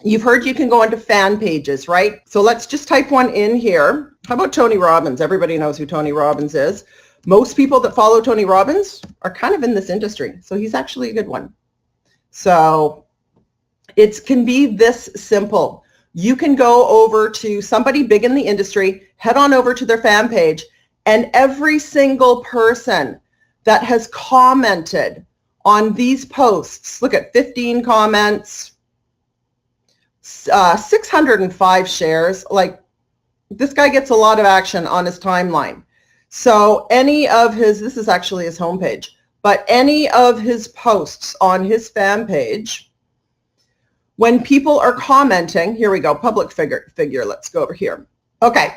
You've heard you can go into fan pages, right? So let's just type one in here. How about Tony Robbins? Everybody knows who Tony Robbins is. Most people that follow Tony Robbins are kind of in this industry. So he's actually a good one. So it can be this simple. You can go over to somebody big in the industry, head on over to their fan page, and every single person that has commented on these posts, look at 15 comments, 605 shares. Like, this guy gets a lot of action on his timeline. So any of his, this is actually his homepage, but any of his posts on his fan page, when people are commenting, here we go, public figure, let's go over here. Okay.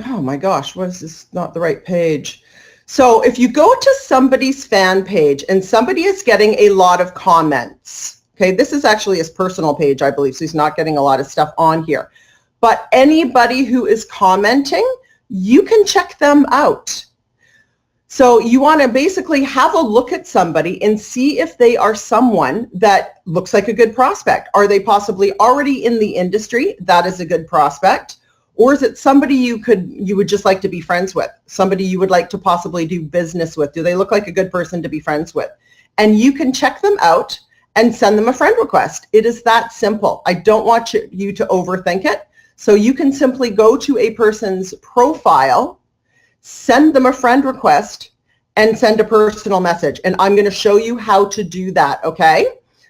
Oh my gosh, what is this? Not the right page. So if you go to somebody's fan page and somebody is getting a lot of comments, okay, this is actually his personal page, I believe, so he's not getting a lot of stuff on here. But anybody who is commenting, you can check them out. So you want to basically have a look at somebody and see if they are someone that looks like a good prospect. Are they possibly already in the industry? That is a good prospect. Or is it somebody you would just like to be friends with? Somebody you would like to possibly do business with? Do they look like a good person to be friends with? And you can check them out and send them a friend request. It is that simple. I don't want you to overthink it. So you can simply go to a person's profile, send them a friend request, and send a personal message. And I'm going to show you how to do that, okay?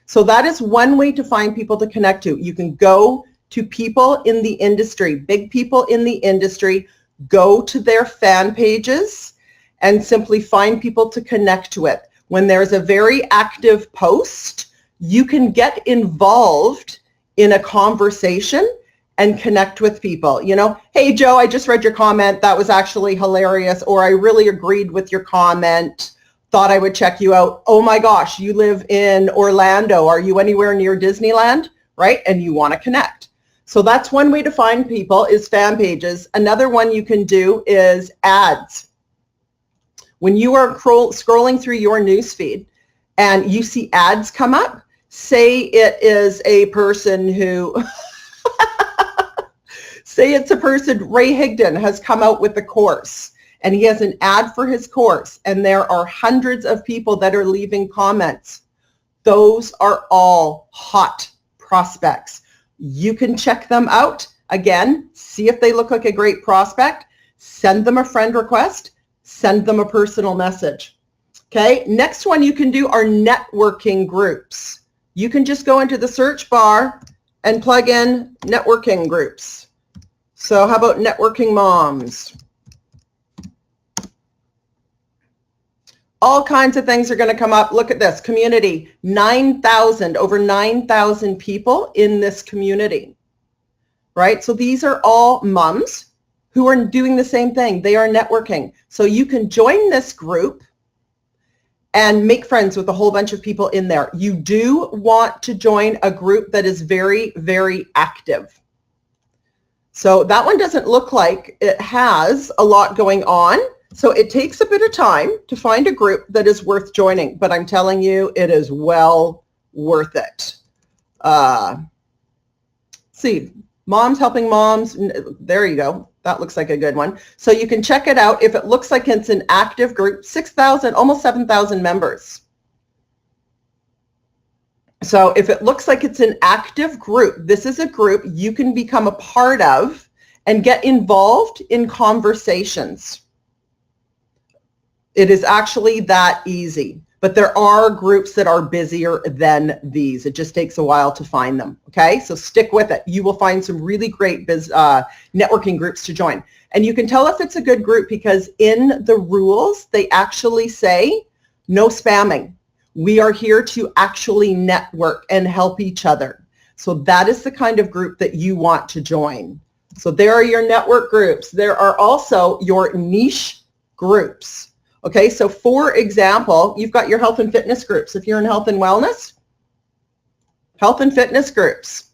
So that is one way to find people to connect to. You can go to people in the industry, big people in the industry, go to their fan pages and simply find people to connect with. When there's a very active post, you can get involved in a conversation and connect with people. You know, hey, Joe, I just read your comment. That was actually hilarious. Or I really agreed with your comment. Thought I would check you out. Oh my gosh, you live in Orlando. Are you anywhere near Disneyland? Right? And you want to connect. So that's one way to find people is fan pages. Another one you can do is ads. When you are scrolling through your newsfeed and you see ads come up, say it is a person who, say it's a person, Ray Higdon has come out with a course and he has an ad for his course and there are hundreds of people that are leaving comments. Those are all hot prospects. You can check them out. Again, see if they look like a great prospect. Send them a friend request. Send them a personal message. Okay, next one you can do are networking groups. You can just go into the search bar and plug in networking groups. So how about networking moms? All kinds of things are going to come up. Look at this community, 9,000, over 9,000 people in this community, right? So these are all moms who are doing the same thing. They are networking. So you can join this group and make friends with a whole bunch of people in there. You do want to join a group that is very, very active. So that one doesn't look like it has a lot going on. So it takes a bit of time to find a group that is worth joining, but I'm telling you, it is well worth it. See, moms helping moms. There you go. That looks like a good one. So you can check it out. If it looks like it's an active group, 6,000, almost 7,000 members. So if it looks like it's an active group, this is a group you can become a part of and get involved in conversations. It is actually that easy, but there are groups that are busier than these. It just takes a while to find them, okay? So stick with it. You will find some really great networking groups to join. And you can tell if it's a good group because in the rules, they actually say no spamming. We are here to actually network and help each other. So that is the kind of group that you want to join. So there are your network groups. There are also your niche groups. Okay, so for example, you've got your health and fitness groups. If you're in health and wellness, health and fitness groups.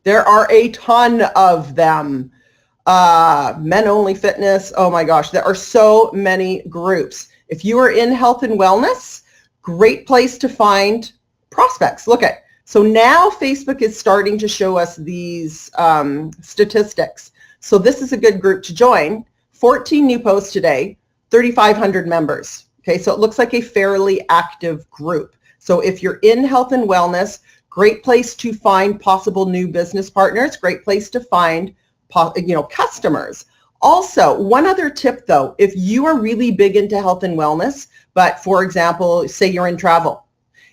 There are a ton of them. Men only fitness. Oh my gosh, there are so many groups. If you are in health and wellness, great place to find prospects. Look at, so now Facebook is starting to show us these statistics. So this is a good group to join. 14 new posts today, 3,500 members. Okay, so it looks like a fairly active group. So if you're in health and wellness, great place to find possible new business partners, great place to find customers. Also, one other tip though, if you are really big into health and wellness, but for example, say you're in travel,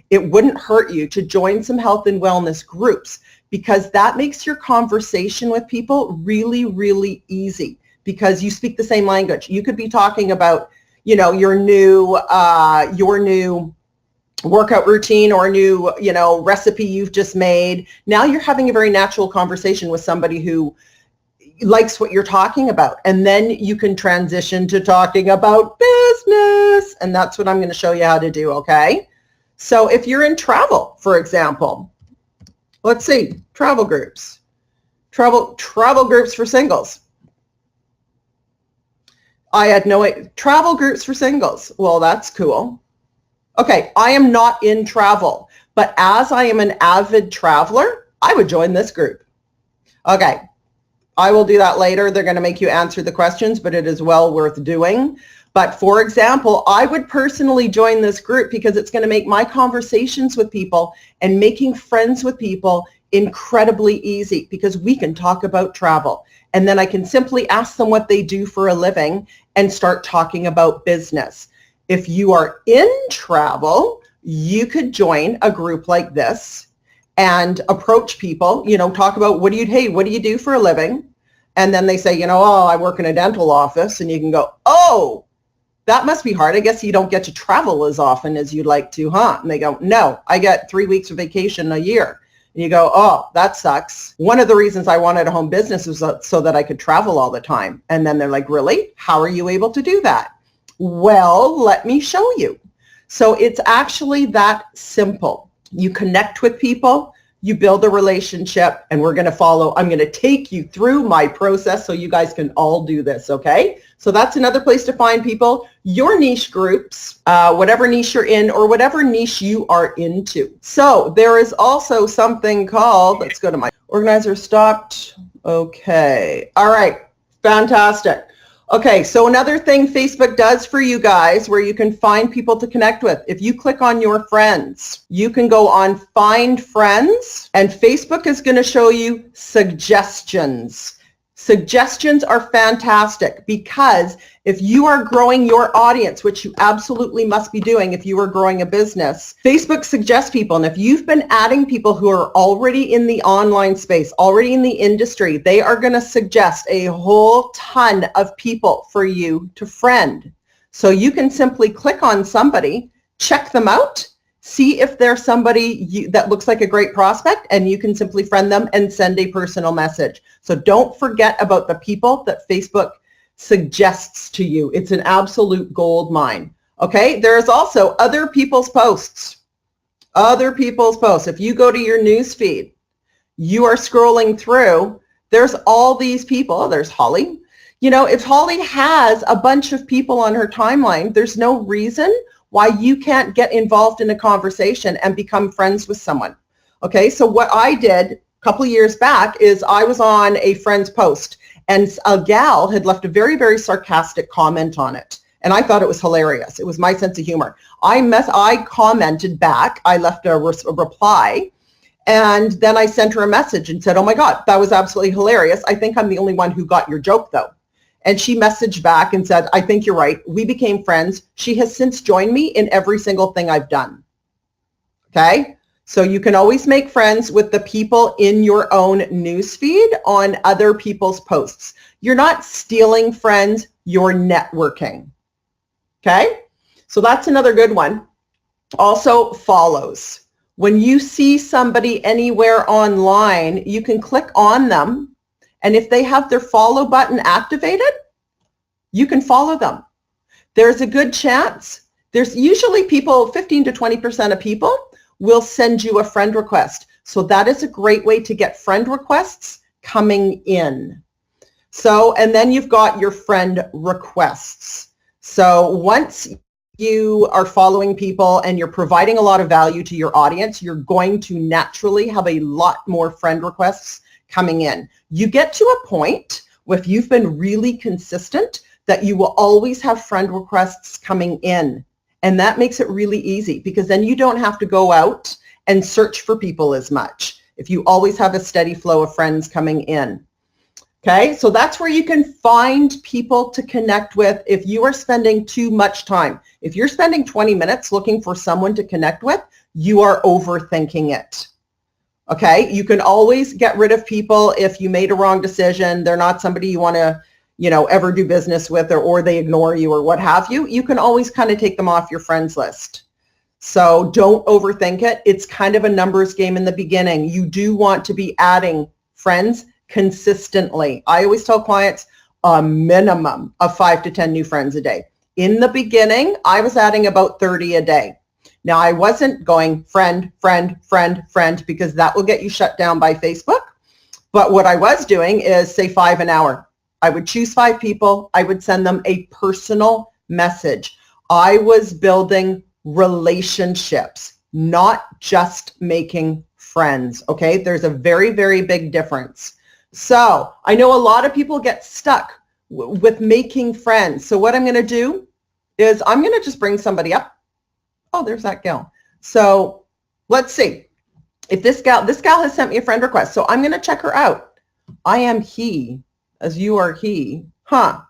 it wouldn't hurt you to join some health and wellness groups, because that makes your conversation with people really, really easy, because you speak the same language. You could be talking about, your new workout routine or a new, recipe you've just made. Now you're having a very natural conversation with somebody who likes what you're talking about. And then you can transition to talking about business. And that's what I'm going to show you how to do, okay? So if you're in travel, for example, let's see, travel groups. Travel groups for singles. I had no idea. Travel groups for singles. Well, that's cool. Okay, I am not in travel, but as I am an avid traveler, I would join this group. Okay, I will do that later. They're going to make you answer the questions, but it is well worth doing. But for example, I would personally join this group because it's going to make my conversations with people and making friends with people incredibly easy, because we can talk about travel. And then I can simply ask them what they do for a living and start talking about business. If you are in travel, you could join a group like this and approach people, talk about what do you do for a living? And then they say, oh, I work in a dental office. And you can go, oh, that must be hard. I guess you don't get to travel as often as you'd like to, huh? And they go, no, I get 3 weeks of vacation a year. And you go, oh, that sucks. One of the reasons I wanted a home business was so that I could travel all the time. And then they're like, really? How are you able to do that? Well, let me show you. So it's actually that simple. You connect with people, you build a relationship, and I'm going to take you through my process so you guys can all do this, okay? So that's another place to find people, your niche groups, whatever niche you're in or whatever niche you are into. So there is also something called, let's go to my organizer stopped. Okay. All right. Fantastic. Okay, so another thing Facebook does for you guys where you can find people to connect with, if you click on your friends, you can go on Find Friends, and Facebook is going to show you suggestions. Suggestions are fantastic, because if you are growing your audience, which you absolutely must be doing if you are growing a business, Facebook suggests people. And if you've been adding people who are already in the online space, already in the industry, they are going to suggest a whole ton of people for you to friend. So you can simply click on somebody, check them out, see if there's somebody that looks like a great prospect, and you can simply friend them and send a personal message. So don't forget about the people that Facebook suggests to you. It's an absolute gold mine. Okay, there's also other people's posts. Other people's posts. If you go to your news feed, you are scrolling through, there's all these people. Oh, there's Holly. If Holly has a bunch of people on her timeline, there's no reason why you can't get involved in a conversation and become friends with someone. Okay, so what I did a couple of years back is I was on a friend's post, and a gal had left a very, very sarcastic comment on it. And I thought it was hilarious. It was my sense of humor. I commented back, I left a reply, and then I sent her a message and said, oh my God, that was absolutely hilarious. I think I'm the only one who got your joke though. And she messaged back and said, I think you're right. We became friends. She has since joined me in every single thing I've done. Okay? So you can always make friends with the people in your own newsfeed on other people's posts. You're not stealing friends, you're networking. Okay? So that's another good one. Also, follows. When you see somebody anywhere online, you can click on them. And if they have their follow button activated, you can follow them. There's a good chance. There's usually 15 to 20% of people will send you a friend request. So that is a great way to get friend requests coming in. So, and then you've got your friend requests. So once you are following people and you're providing a lot of value to your audience, you're going to naturally have a lot more friend requests coming in. You get to a point, if you've been really consistent, that you will always have friend requests coming in. And that makes it really easy, because then you don't have to go out and search for people as much if you always have a steady flow of friends coming in. Okay, so that's where you can find people to connect with if you are spending too much time. If you're spending 20 minutes looking for someone to connect with, you are overthinking it. Okay, you can always get rid of people if you made a wrong decision. They're not somebody you want to, ever do business with, or they ignore you or what have you. You can always kind of take them off your friends list. So don't overthink it. It's kind of a numbers game in the beginning. You do want to be adding friends consistently. I always tell clients a minimum of 5 to 10 new friends a day. In the beginning, I was adding about 30 a day. Now, I wasn't going friend, friend, friend, friend, because that will get you shut down by Facebook. But what I was doing is say 5 an hour. I would choose 5 people. I would send them a personal message. I was building relationships, not just making friends. Okay, there's a very, very big difference. So I know a lot of people get stuck with making friends. So what I'm going to do is I'm going to just bring somebody up. Oh, there's that gal. So let's see if this gal has sent me a friend request. So I'm going to check her out. I am he as you are he. Huh.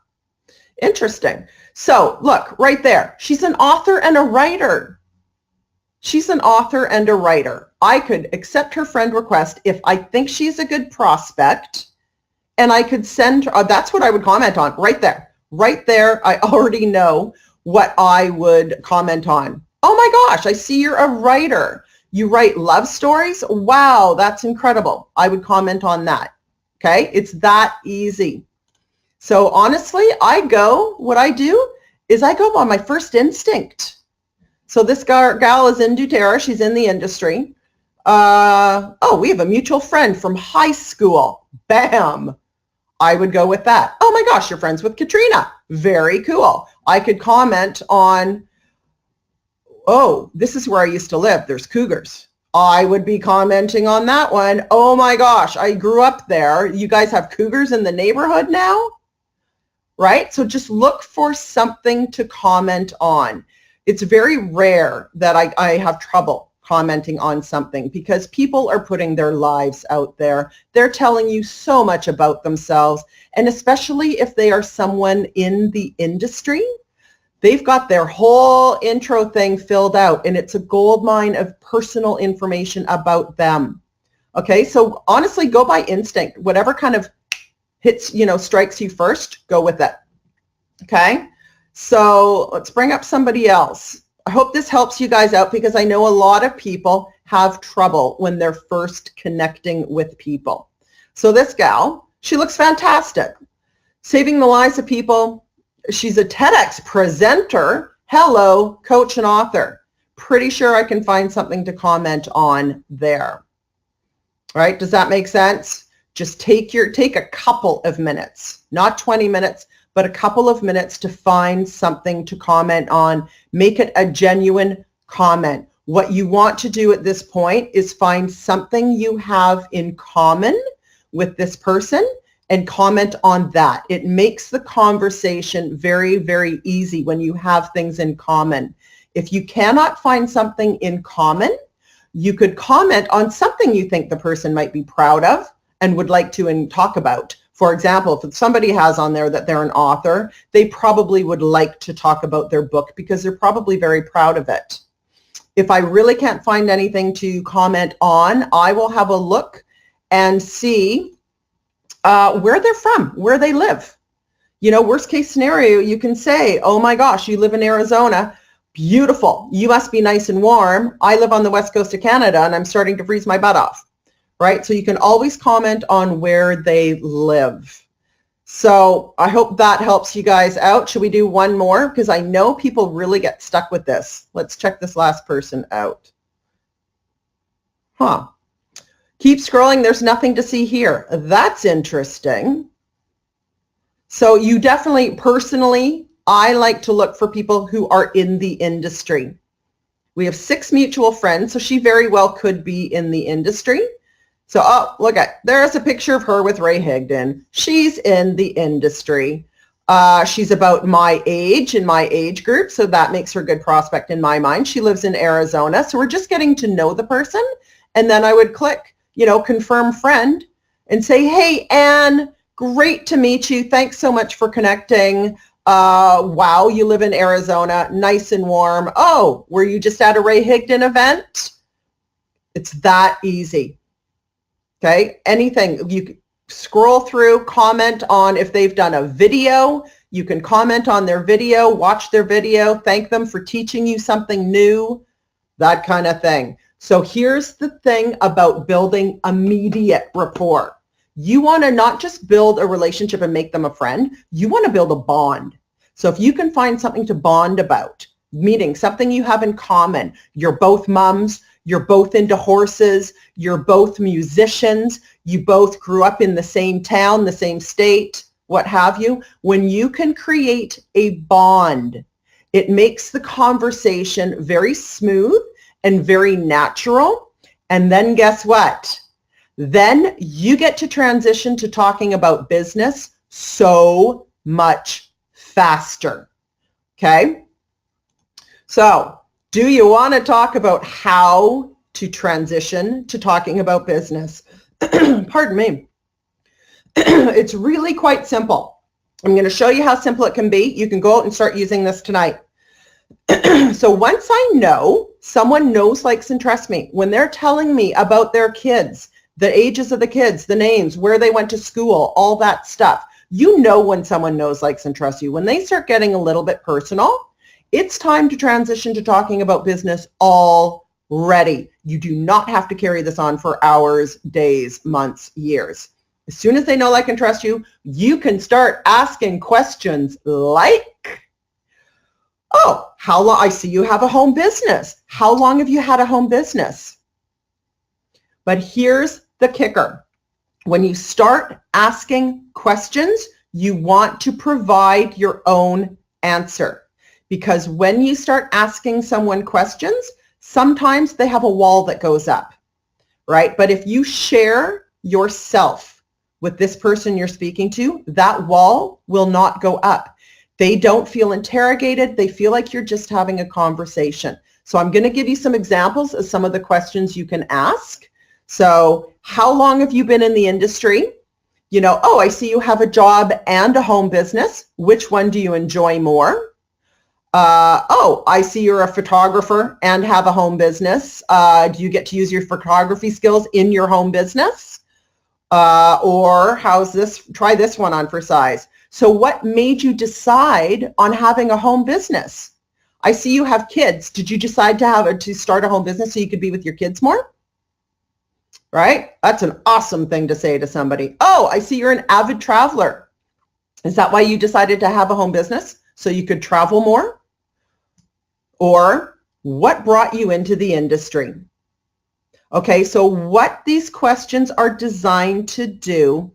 Interesting. So look right there. She's an author and a writer. She's an author and a writer. I could accept her friend request if I think she's a good prospect, and I could send her, that's what I would comment on right there. Right there, I already know what I would comment on. Oh my gosh, I see you're a writer. You write love stories? Wow, that's incredible. I would comment on that. Okay, it's that easy. So honestly, what I do is I go by my first instinct. So this gal is in doTERRA. She's in the industry. Oh, we have a mutual friend from high school. Bam. I would go with that. Oh my gosh, you're friends with Katrina. Very cool. I could comment on, oh, this is where I used to live. There's cougars. I would be commenting on that one. Oh my gosh, I grew up there. You guys have cougars in the neighborhood now? Right? So just look for something to comment on. It's very rare that I have trouble commenting on something, because people are putting their lives out there. They're telling you so much about themselves, and especially if they are someone in the industry, they've got their whole intro thing filled out, and it's a gold mine of personal information about them. Okay, so honestly, go by instinct. Whatever kind of hits, strikes you first, go with it. Okay. So let's bring up somebody else. I hope this helps you guys out, because I know a lot of people have trouble when they're first connecting with people. So this gal, she looks fantastic. Saving the lives of people. She's a TEDx presenter. Hello, coach and author. Pretty sure I can find something to comment on there. All right, does that make sense? Just take a couple of minutes, not 20 minutes, but a couple of minutes to find something to comment on. Make it a genuine comment. What you want to do at this point is find something you have in common with this person and comment on that. It makes the conversation very, very easy when you have things in common. If you cannot find something in common, you could comment on something you think the person might be proud of and would like to talk about. For example, if somebody has on there that they're an author, they probably would like to talk about their book because they're probably very proud of it. If I really can't find anything to comment on, I will have a look and see where they're from, where they live. Worst case scenario, you can say, oh my gosh, you live in Arizona. Beautiful. You must be nice and warm. I live on the west coast of Canada and I'm starting to freeze my butt off. Right? So you can always comment on where they live. So I hope that helps you guys out. Should we do one more? Because I know people really get stuck with this. Let's check this last person out. Huh. Keep scrolling. There's nothing to see here. That's interesting. So you definitely, personally, I like to look for people who are in the industry. We have 6 mutual friends, so she very well could be in the industry. So, oh, look at, there's a picture of her with Ray Higdon. She's in the industry. She's about my age, in my age group, so that makes her a good prospect in my mind. She lives in Arizona, so we're just getting to know the person. And then I would click, confirm friend and say, hey, Anne, great to meet you. Thanks so much for connecting. Wow, you live in Arizona, nice and warm. Oh, were you just at a Ray Higdon event? It's that easy. Okay, anything. You can scroll through, comment on if they've done a video. You can comment on their video, watch their video, thank them for teaching you something new, that kind of thing. So here's the thing about building immediate rapport. You want to not just build a relationship and make them a friend, you want to build a bond. So if you can find something to bond about, meaning something you have in common, you're both moms, you're both into horses, you're both musicians, you both grew up in the same town, the same state, what have you, when you can create a bond, it makes the conversation very smooth and very natural. And then guess what? Then you get to transition to talking about business so much faster. Okay? So, do you want to talk about how to transition to talking about business? Pardon me. It's really quite simple. I'm going to show you how simple it can be. You can go out and start using this tonight. So once I know, someone knows, likes, and trusts me, when they're telling me about their kids, the ages of the kids, the names, where they went to school, all that stuff, you know when someone knows, likes, and trusts you. When they start getting a little bit personal, it's time to transition to talking about business already. You do not have to carry this on for hours, days, months, years. As soon as they know, like, and trust you, you can start asking questions like, oh, how long? I see you have a home business. How long have you had a home business? But here's the kicker. When you start asking questions, you want to provide your own answer. Because when you start asking someone questions, sometimes they have a wall that goes up, right? But if you share yourself with this person you're speaking to, that wall will not go up. They don't feel interrogated. They feel like you're just having a conversation. So I'm going to give you some examples of some of the questions you can ask. So how long have you been in the industry? Oh, I see you have a job and a home business. Which one do you enjoy more? Oh, I see you're a photographer and have a home business. Do you get to use your photography skills in your home business? Or how's this? Try this one on for size. So what made you decide on having a home business? I see you have kids. Did you decide to start a home business so you could be with your kids more? Right? That's an awesome thing to say to somebody. Oh, I see you're an avid traveler. Is that why you decided to have a home business? So you could travel more? Or what brought you into the industry? Okay, so what these questions are designed to do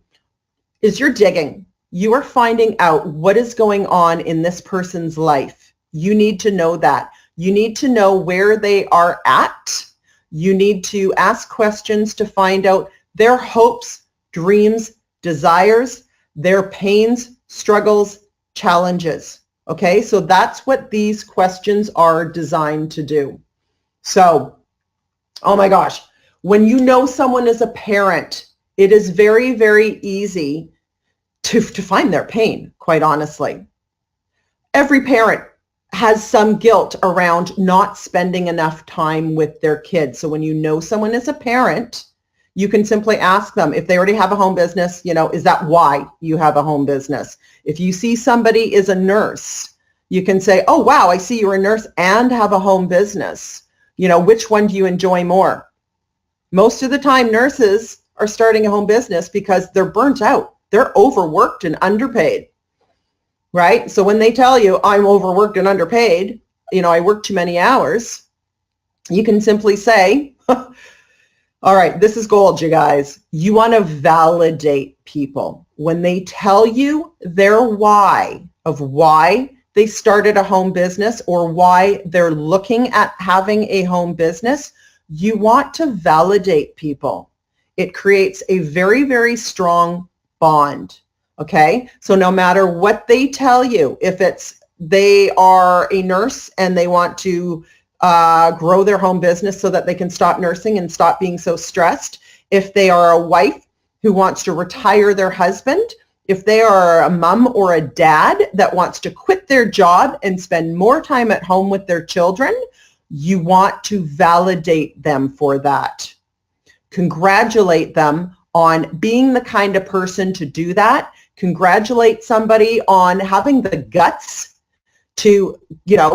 is you're digging. You are finding out what is going on in this person's life. You need to know that. You need to know where they are at. You need to ask questions to find out their hopes, dreams, desires, their pains, struggles, challenges. Okay, so that's what these questions are designed to do. So, oh my gosh, when you know someone is a parent, it is very, very easy to find their pain, quite honestly. Every parent has some guilt around not spending enough time with their kids. So when you know someone is a parent, you can simply ask them if they already have a home business, is that why you have a home business? If you see somebody is a nurse, you can say, oh, wow, I see you're a nurse and have a home business. Which one do you enjoy more? Most of the time, nurses are starting a home business because they're burnt out. They're overworked and underpaid, right? So when they tell you, I'm overworked and underpaid, I work too many hours, you can simply say, all right, this is gold, you guys. You want to validate people. When they tell you their why of why they started a home business or why they're looking at having a home business, you want to validate people. It creates a very, very strong bond. Okay, so no matter what they tell you, if it's they are a nurse and they want to grow their home business so that they can stop nursing and stop being so stressed, if they are a wife who wants to retire their husband, if they are a mom or a dad that wants to quit their job and spend more time at home with their children, you want to validate them for that. Congratulate them on being the kind of person to do that. Congratulate somebody on having the guts to,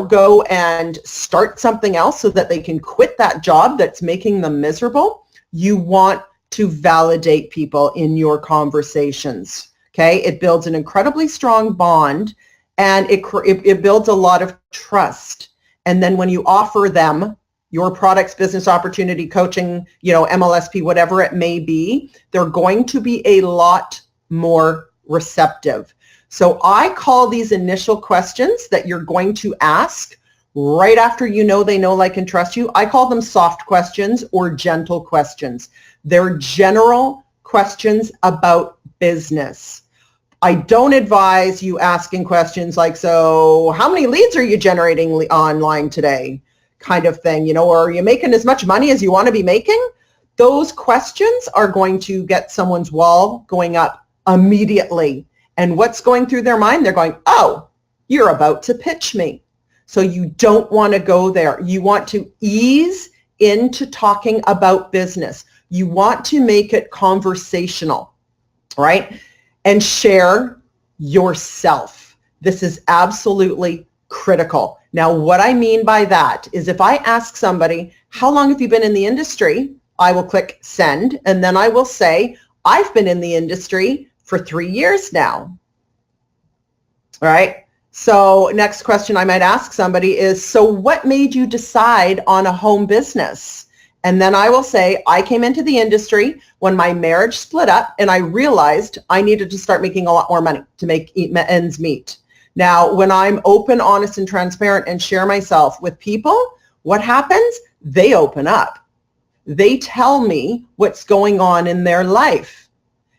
go and start something else so that they can quit that job that's making them miserable. You want to validate people in your conversations. Okay, it builds an incredibly strong bond, and it builds a lot of trust. And then when you offer them your products, business opportunity, coaching, MLSP, whatever it may be, they're going to be a lot more receptive. So I call these initial questions that you're going to ask right after they know, like, and trust you. I call them soft questions or gentle questions. They're general questions about business. I don't advise you asking questions like, so how many leads are you generating online today? Kind of thing, or are you making as much money as you want to be making? Those questions are going to get someone's wall going up immediately. And what's going through their mind? They're going, oh, you're about to pitch me. So you don't want to go there. You want to ease into talking about business. You want to make it conversational, right? And share yourself. This is absolutely critical. Now, what I mean by that is if I ask somebody, how long have you been in the industry? I will click send, and then I will say, I've been in the industry for 3 years now. All right. So next question I might ask somebody is, so what made you decide on a home business? And then I will say, I came into the industry when my marriage split up and I realized I needed to start making a lot more money to make ends meet. Now, when I'm open, honest, and transparent and share myself with people, what happens? They open up. They tell me what's going on in their life.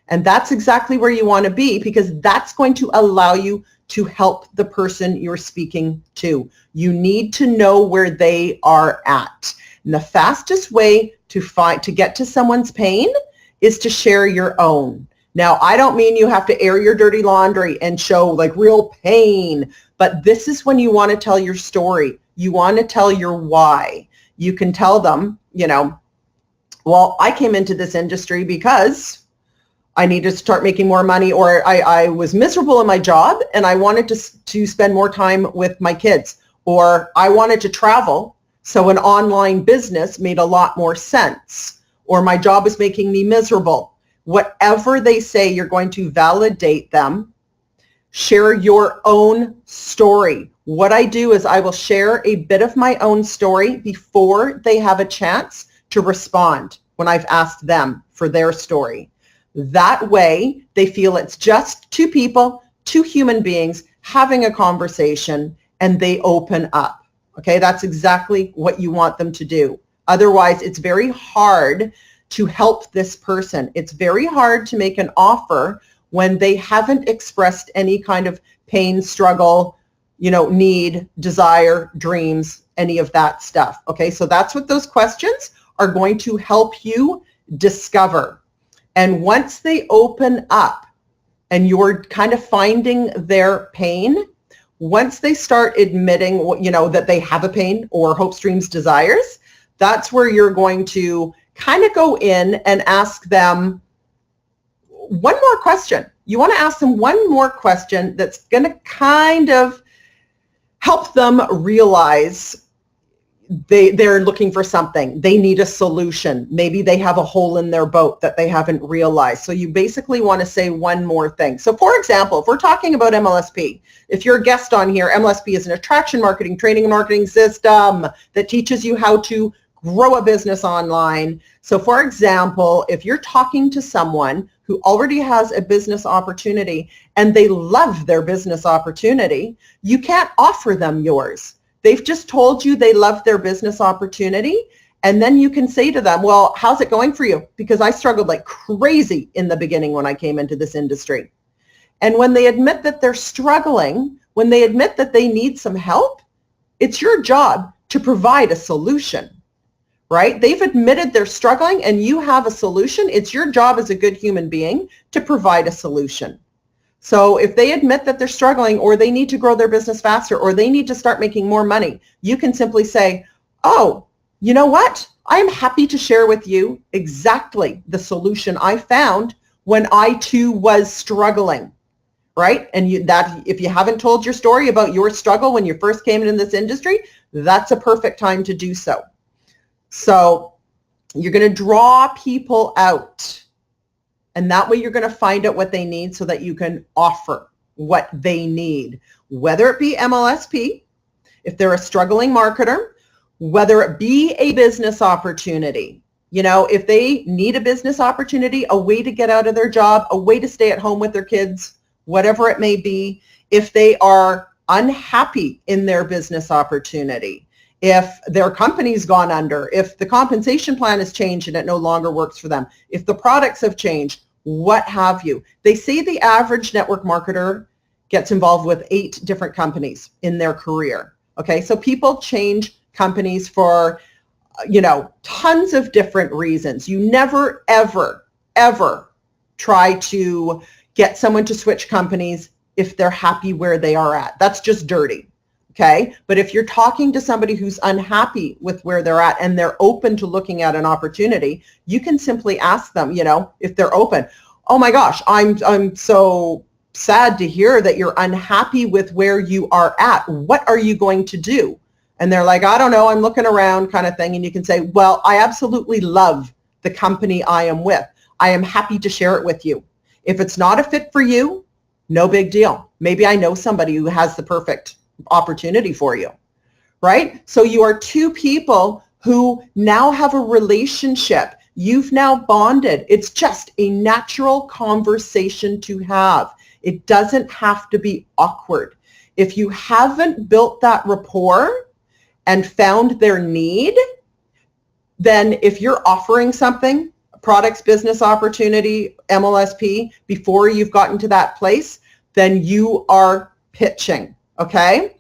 And that's exactly where you want to be, because that's going to allow you to help the person you're speaking to. You need to know where they are at. And the fastest way to get to someone's pain is to share your own. Now, I don't mean you have to air your dirty laundry and show like real pain, but this is when you want to tell your story. You want to tell your why. You can tell them, well, I came into this industry because I needed to start making more money, or I was miserable in my job and I wanted to spend more time with my kids, or I wanted to travel. So an online business made a lot more sense, or my job was making me miserable. Whatever they say, you're going to validate them. Share your own story. What I do is I will share a bit of my own story before they have a chance to respond when I've asked them for their story. That way, they feel it's just two people, two human beings having a conversation, and they open up. Okay, that's exactly what you want them to do. Otherwise, it's very hard to help this person. It's very hard to make an offer when they haven't expressed any kind of pain, struggle, need, desire, dreams, any of that stuff. Okay, so that's what those questions are going to help you discover. And once they open up and you're kind of finding their pain, once they start admitting, that they have a pain or hopes, dreams, desires, that's where you're going to kind of go in and ask them one more question. You want to ask them one more question that's going to kind of help them realize they're looking for something. They need a solution. Maybe they have a hole in their boat that they haven't realized. So you basically want to say one more thing. So for example, if we're talking about MLSP, if you're a guest on here, MLSP is an attraction marketing, training and marketing system that teaches you how to grow a business online. So for example, if you're talking to someone who who already has a business opportunity and they love their business opportunity, you can't offer them yours. They've just told you they love their business opportunity, and then you can say to them, well, how's it going for you? Because I struggled like crazy in the beginning when I came into this industry. And when they admit that they're struggling, when they admit that they need some help, it's your job to provide a solution, right? They've admitted they're struggling and you have a solution. It's your job as a good human being to provide a solution. So if they admit that they're struggling, or they need to grow their business faster, or they need to start making more money, you can simply say, oh, you know what? I am happy to share with you exactly the solution I found when I too was struggling. Right? And if you haven't told your story about your struggle when you first came into this industry, that's a perfect time to do so. So you're going to draw people out, and that way you're going to find out what they need so that you can offer what they need, whether it be MLSP, if they're a struggling marketer, whether it be a business opportunity. You know, if they need a business opportunity, a way to get out of their job, a way to stay at home with their kids, whatever it may be, if they are unhappy in their business opportunity, if their company's gone under, if the compensation plan has changed and it no longer works for them, if the products have changed, what have you. They say the average network marketer gets involved with 8 different companies in their career. Okay, so people change companies for, tons of different reasons. You never, ever, ever try to get someone to switch companies if they're happy where they are at. That's just dirty, okay? But if you're talking to somebody who's unhappy with where they're at and they're open to looking at an opportunity, you can simply ask them, if they're open, oh my gosh, I'm so sad to hear that you're unhappy with where you are at. What are you going to do? And they're like, I don't know, I'm looking around kind of thing. And you can say, well, I absolutely love the company I am with. I am happy to share it with you. If it's not a fit for you, no big deal. Maybe I know somebody who has the perfect opportunity for you, right? So you are 2 people who now have a relationship. You've now bonded. It's just a natural conversation to have. It doesn't have to be awkward. If you haven't built that rapport and found their need, then if you're offering something, products, business opportunity, MLSP, before you've gotten to that place, then you are pitching, okay?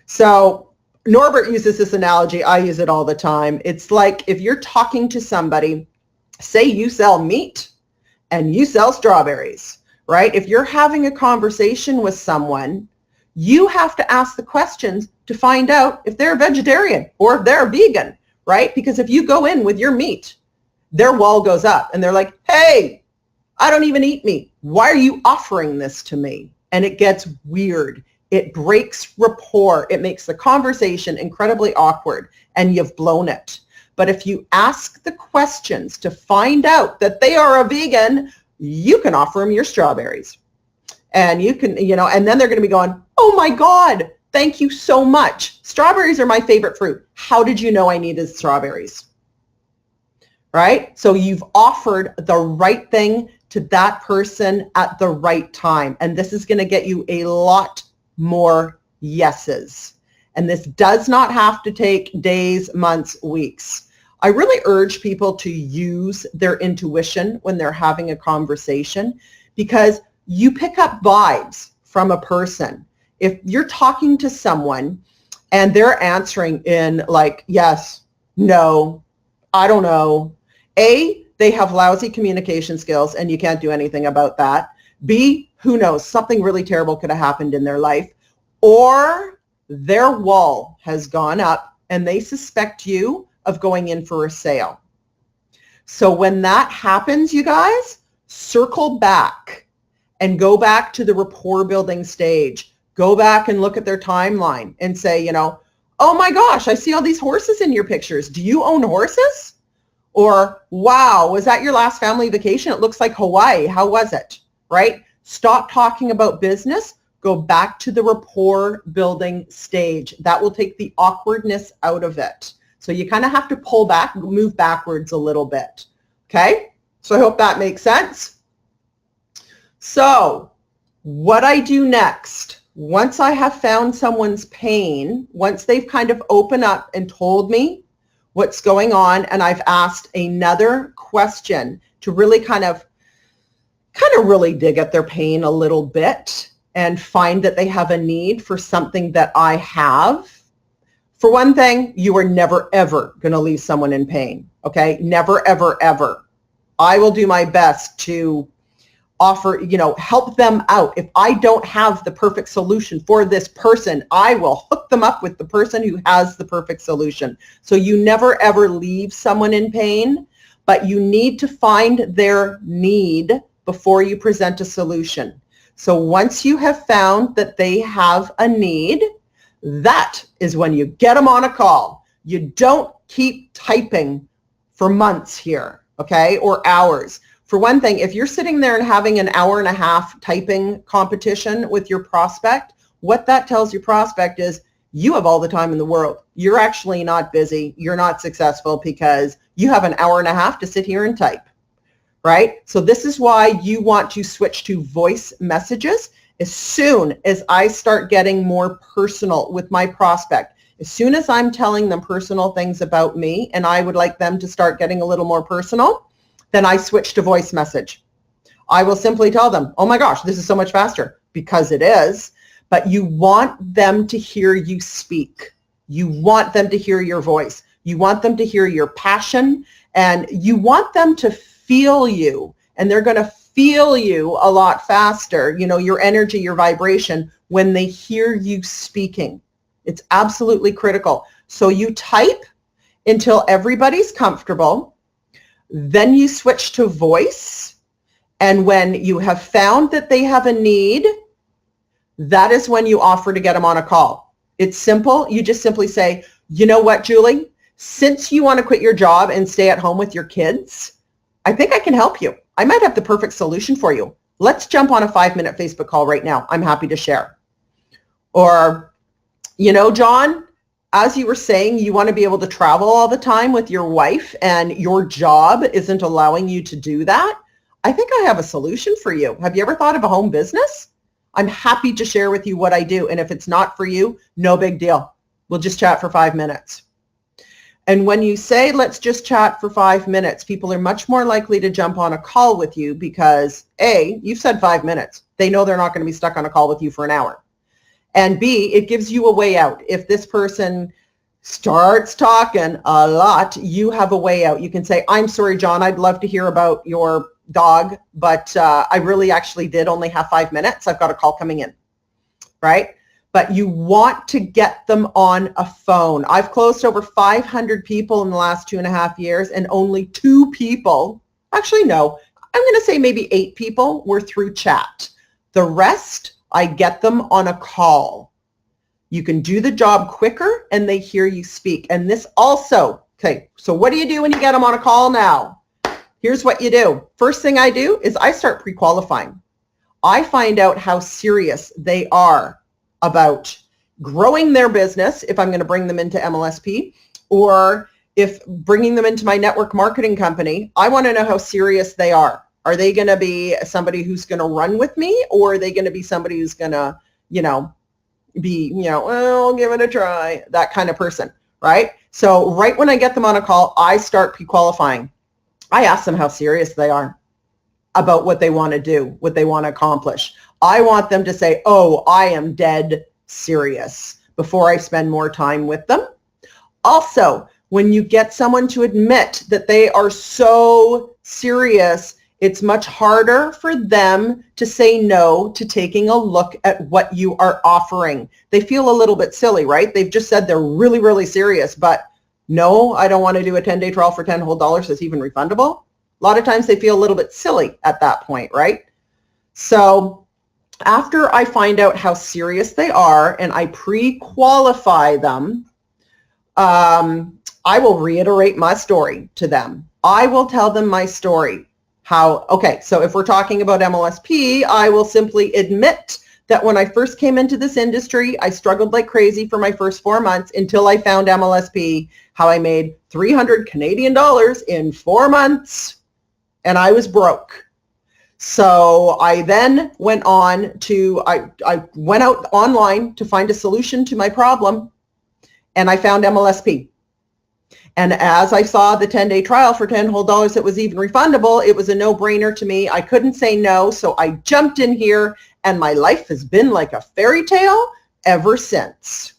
So Norbert uses this analogy. I use it all the time. It's like if you're talking to somebody, say you sell meat and you sell strawberries, right? If you're having a conversation with someone, you have to ask the questions to find out if they're a vegetarian or if they're a vegan, right? Because if you go in with your meat, their wall goes up and they're like, hey, I don't even eat meat. Why are you offering this to me? And it gets weird. It breaks rapport. It makes the conversation incredibly awkward, and you've blown it. But if you ask the questions to find out that they are a vegan, you can offer them your strawberries. And you can, and then they're going to be going, oh my God, thank you so much. Strawberries are my favorite fruit. How did you know I needed strawberries? Right? So you've offered the right thing to that person at the right time. And this is going to get you a lot more yeses. And this does not have to take days, months, weeks. I really urge people to use their intuition when they're having a conversation, because you pick up vibes from a person. If you're talking to someone and they're answering in like, yes, no, I don't know. A, they have lousy communication skills and you can't do anything about that. B, who knows, something really terrible could have happened in their life. Or their wall has gone up and they suspect you of going in for a sale. So when that happens, you guys, circle back and go back to the rapport building stage. Go back and look at their timeline and say, oh my gosh, I see all these horses in your pictures. Do you own horses? Or, wow, was that your last family vacation? It looks like Hawaii. How was it? Right? Stop talking about business. Go back to the rapport building stage. That will take the awkwardness out of it. So you kind of have to pull back, move backwards a little bit. Okay? So I hope that makes sense. So what I do next, once I have found someone's pain, once they've kind of opened up and told me what's going on, and I've asked another question to really kind of really dig at their pain a little bit and find that they have a need for something that I have. For one thing, you are never, ever going to leave someone in pain, okay? Never, ever, ever. I will do my best to offer, help them out. If I don't have the perfect solution for this person, I will hook them up with the person who has the perfect solution. So you never, ever leave someone in pain, but you need to find their need before you present a solution. So once you have found that they have a need, that is when you get them on a call. You don't keep typing for months here, okay, or hours. For one thing, if you're sitting there and having an hour and a half typing competition with your prospect, what that tells your prospect is you have all the time in the world. You're actually not busy. You're not successful because you have an hour and a half to sit here and type, right? So this is why you want to switch to voice messages. As soon as I start getting more personal with my prospect, as soon as I'm telling them personal things about me and I would like them to start getting a little more personal, then I switch to voice message. I will simply tell them, oh my gosh, this is so much faster, because it is, but you want them to hear you speak. You want them to hear your voice. You want them to hear your passion, and you want them to feel you, and they're going to feel you a lot faster, your energy, your vibration, when they hear you speaking. It's absolutely critical. So you type until everybody's comfortable. Then you switch to voice, and when you have found that they have a need, that is when you offer to get them on a call. It's simple. You just simply say, you know what, Julie, since you want to quit your job and stay at home with your kids, I think I can help you. I might have the perfect solution for you. Let's jump on a 5-minute Facebook call right now. I'm happy to share. Or, John, as you were saying, you want to be able to travel all the time with your wife and your job isn't allowing you to do that. I think I have a solution for you. Have you ever thought of a home business? I'm happy to share with you what I do. And if it's not for you, no big deal. We'll just chat for 5 minutes. And when you say, let's just chat for 5 minutes, people are much more likely to jump on a call with you because A, you've said 5 minutes. They know they're not going to be stuck on a call with you for an hour. And B, it gives you a way out. If this person starts talking a lot, you have a way out. You can say, I'm sorry, John, I'd love to hear about your dog, but I really actually did only have 5 minutes. I've got a call coming in, right? But you want to get them on a phone. I've closed over 500 people in the last 2.5 years, and only 2 people, actually no, I'm going to say maybe 8 people were through chat. The rest, I get them on a call. You can do the job quicker and they hear you speak. And this also, okay, so what do you do when you get them on a call now? Here's what you do. First thing I do is I start pre-qualifying. I find out how serious they are about growing their business, if I'm going to bring them into MLSP, or if bringing them into my network marketing company. I want to know how serious they are. Are they going to be somebody who's going to run with me, or are they going to be somebody who's going to, well, I'll give it a try, that kind of person, right? So right when I get them on a call, I start pre-qualifying. I ask them how serious they are about what they want to do, what they want to accomplish. I want them to say, oh, I am dead serious, before I spend more time with them. Also, when you get someone to admit that they are so serious, it's much harder for them to say no to taking a look at what you are offering. They feel a little bit silly, right? They've just said they're really, really serious, but no, I don't want to do a 10-day trial for $10 whole that's even refundable. A lot of times they feel a little bit silly at that point, right? So after I find out how serious they are and I pre-qualify them, I will reiterate my story to them. I will tell them my story. Okay, so if we're talking about MLSP, I will simply admit that when I first came into this industry, I struggled like crazy for my first 4 months until I found MLSP, how I made 300 Canadian dollars in 4 months, and I was broke. So I then went on to, I went out online to find a solution to my problem, and I found MLSP. And as I saw the 10-day trial for $10 whole that was even refundable, it was a no-brainer to me. I couldn't say no, so I jumped in here, and my life has been like a fairy tale ever since.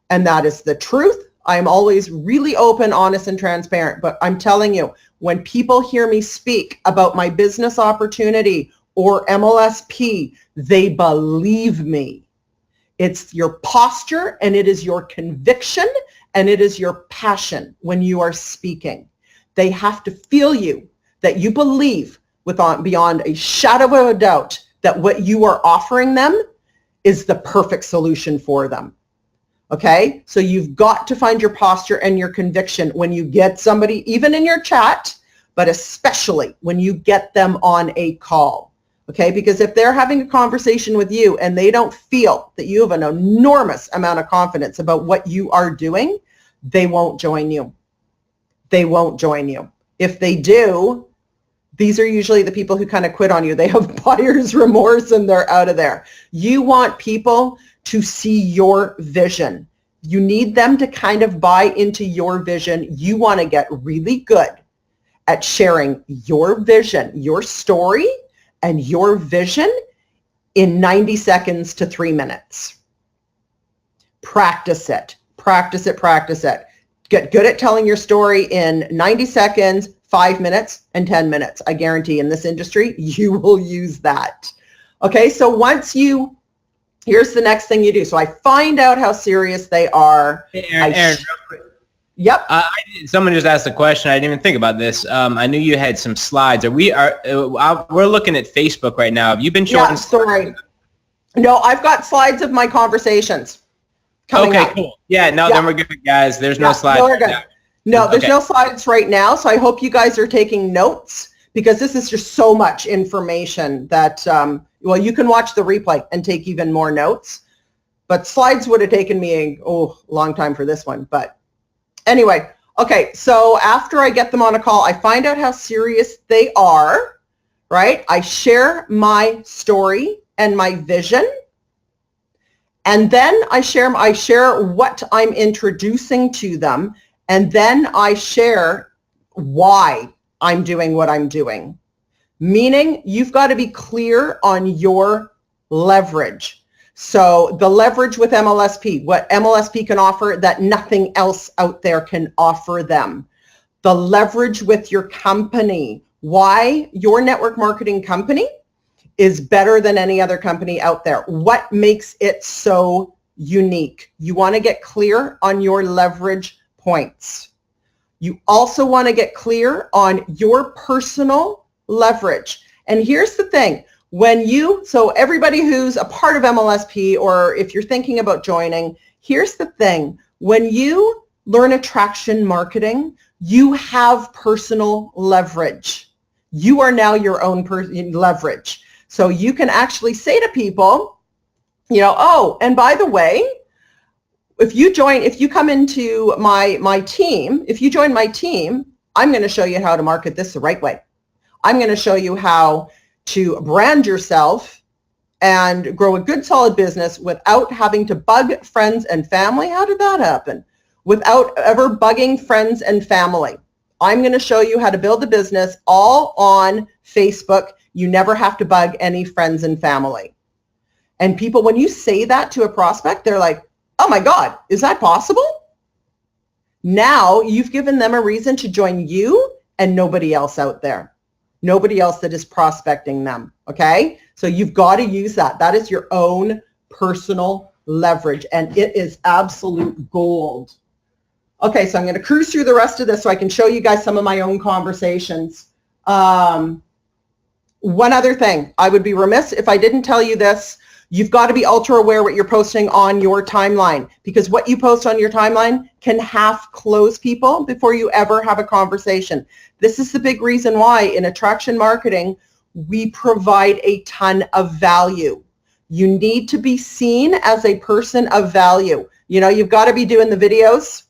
And that is the truth. I'm always really open, honest, and transparent. But I'm telling you, when people hear me speak about my business opportunity or MLSP, they believe me. It's your posture, and it is your conviction, and it is your passion when you are speaking. They have to feel you, that you believe beyond a shadow of a doubt that what you are offering them is the perfect solution for them. Okay? So you've got to find your posture and your conviction when you get somebody, even in your chat, but especially when you get them on a call. Okay? Because if they're having a conversation with you and they don't feel that you have an enormous amount of confidence about what you are doing, they won't join you. They won't join you. If they do, these are usually the people who kind of quit on you. They have buyer's remorse and they're out of there. You want people to see your vision. You need them to kind of buy into your vision. You want to get really good at sharing your vision, your story, and your vision in 90 seconds to 3 minutes. Practice it. Practice it. Practice it. Get good at telling your story in 90 seconds, 5 minutes, and 10 minutes. I guarantee in this industry, you will use that. Okay, so once you, here's the next thing you do. So I find out how serious they are. Hey, Aaron, real quick. Yep. Someone just asked a question. I didn't even think about this. I knew you had some slides. We're looking at Facebook right now. Have you been showing? Yeah, sorry. No, I've got slides of my conversations coming up. Cool. Yeah, no, then we're good, guys. There's no slides. No, we're good. No, there's no slides right now. So I hope you guys are taking notes, because this is just so much information that, well, you can watch the replay and take even more notes. But slides would have taken me a long time for this one. But anyway, okay, so after I get them on a call, I find out how serious they are, right? I share my story and my vision. And then I share what I'm introducing to them. And then I share why I'm doing what I'm doing. Meaning you've got to be clear on your leverage. So the leverage with MLSP, what MLSP can offer that nothing else out there can offer them. The leverage with your company, why your network marketing company is better than any other company out there. What makes it so unique? You want to get clear on your leverage points. You also want to get clear on your personal leverage. And here's the thing. So everybody who's a part of MLSP, or if you're thinking about joining, here's the thing. When you learn attraction marketing, you have personal leverage. You are now your own leverage. So you can actually say to people, oh, and by the way, if you come into my team, if you join my team, I'm going to show you how to market this the right way. I'm going to show you how to brand yourself and grow a good, solid business without having to bug friends and family. How did that happen? Without ever bugging friends and family. I'm going to show you how to build a business all on Facebook. You never have to bug any friends and family. And people, when you say that to a prospect, they're like, oh my God, is that possible? Now you've given them a reason to join you and nobody else out there. Nobody else that is prospecting them, okay? So you've got to use that. That is your own personal leverage, and it is absolute gold. Okay, so I'm going to cruise through the rest of this so I can show you guys some of my own conversations. One other thing, I would be remiss if I didn't tell you this. You've got to be ultra aware what you're posting on your timeline, because what you post on your timeline can half close people before you ever have a conversation. This is the big reason why in attraction marketing, we provide a ton of value. You need to be seen as a person of value. You've got to be doing the videos.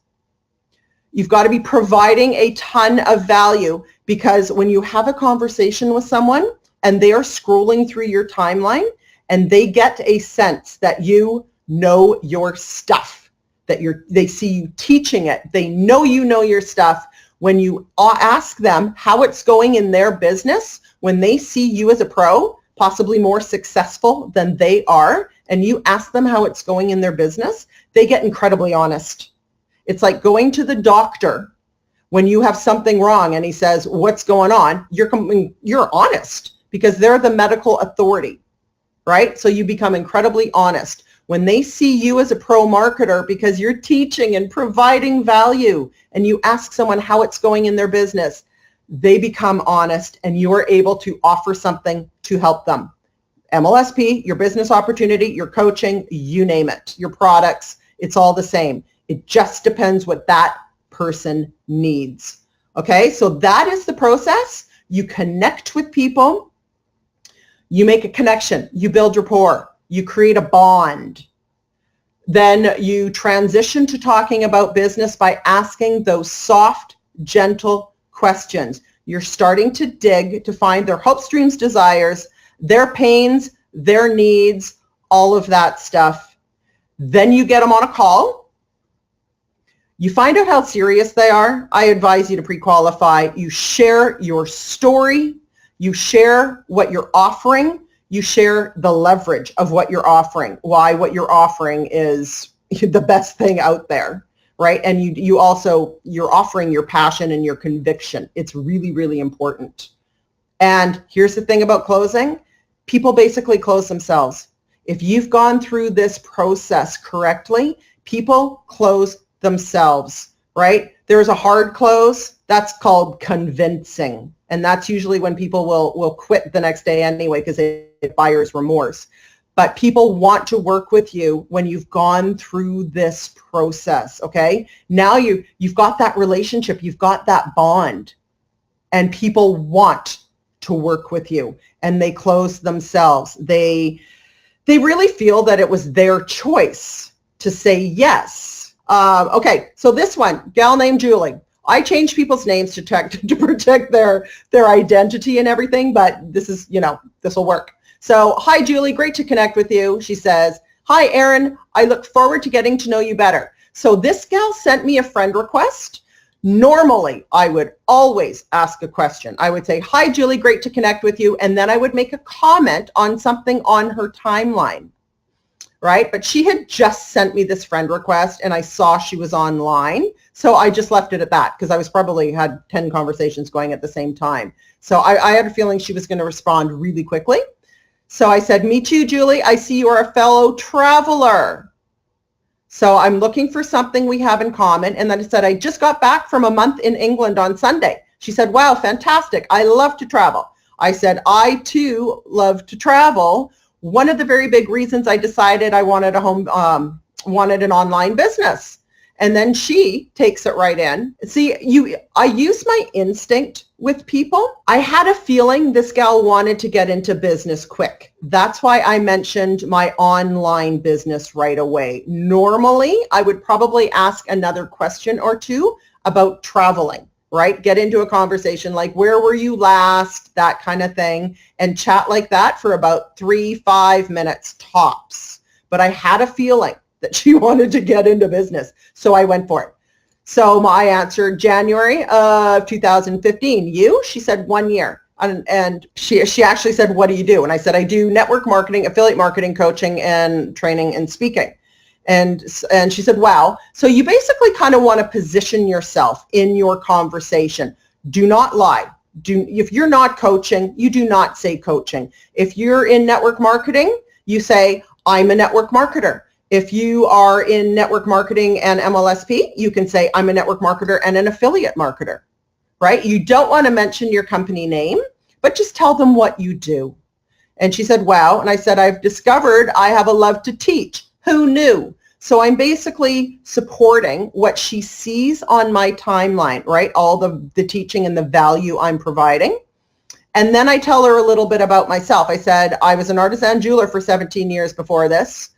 You've got to be providing a ton of value, because when you have a conversation with someone, and they are scrolling through your timeline and they get a sense that you know your stuff, that they see you teaching it. They know you know your stuff. When you ask them how it's going in their business, when they see you as a pro, possibly more successful than they are, and you ask them how it's going in their business, they get incredibly honest. It's like going to the doctor when you have something wrong and he says, what's going on? You're honest because they're the medical authority, right? So you become incredibly honest. When they see you as a pro marketer because you're teaching and providing value and you ask someone how it's going in their business, they become honest and you're able to offer something to help them. MLSP, your business opportunity, your coaching, you name it, your products, it's all the same. It just depends what that person needs. Okay, so that is the process. You connect with people, you make a connection, you build rapport, you create a bond. Then you transition to talking about business by asking those soft, gentle questions. You're starting to dig to find their hopes, dreams, desires, their pains, their needs, all of that stuff. Then you get them on a call. You find out how serious they are. I advise you to pre-qualify. You share your story. You share what you're offering. You share the leverage of what you're offering, why what you're offering is the best thing out there, right? And you're offering your passion and your conviction. It's really, really important. And here's the thing about closing. People basically close themselves. If you've gone through this process correctly, people close themselves, right? There's a hard close. That's called convincing. And that's usually when people will quit the next day anyway because they get buyer's remorse. But people want to work with you when you've gone through this process, okay? Now you've got that relationship, you've got that bond, and people want to work with you, and they close themselves. They really feel that it was their choice to say yes. Okay, so this one, gal named Julie. I change people's names to protect their identity and everything, but this is, this will work. So, hi, Julie, great to connect with you. She says, hi, Erin, I look forward to getting to know you better. So this gal sent me a friend request. Normally, I would always ask a question. I would say, hi, Julie, great to connect with you. And then I would make a comment on something on her timeline, right? But she had just sent me this friend request and I saw she was online. So I just left it at that because I was probably had 10 conversations going at the same time. So I had a feeling she was going to respond really quickly. So I said, me too, Julie. I see you are a fellow traveler. So I'm looking for something we have in common. And then I said, I just got back from a month in England on Sunday. She said, wow, fantastic. I love to travel. I said, I too love to travel. One of the very big reasons I decided I wanted wanted an online business. And then she takes it right in. See, I use my instinct with people. I had a feeling this gal wanted to get into business quick. That's why I mentioned my online business right away. Normally, I would probably ask another question or two about traveling, right? Get into a conversation like, where were you last? That kind of thing, and chat like that for about 3-5 minutes tops. But I had a feeling that she wanted to get into business. So I went for it. So I answered January of 2015. You? She said 1 year. And she actually said, what do you do? And I said, I do network marketing, affiliate marketing, coaching, and training and speaking. And she said, wow. So you basically kind of want to position yourself in your conversation. Do not lie. If you're not coaching, you do not say coaching. If you're in network marketing, you say, I'm a network marketer. If you are in network marketing and MLSP, you can say, I'm a network marketer and an affiliate marketer, right? You don't want to mention your company name, but just tell them what you do. And she said, wow. And I said, I've discovered I have a love to teach. Who knew? So I'm basically supporting what she sees on my timeline, right? All the teaching and the value I'm providing. And then I tell her a little bit about myself. I said, I was an artisan jeweler for 17 years before this.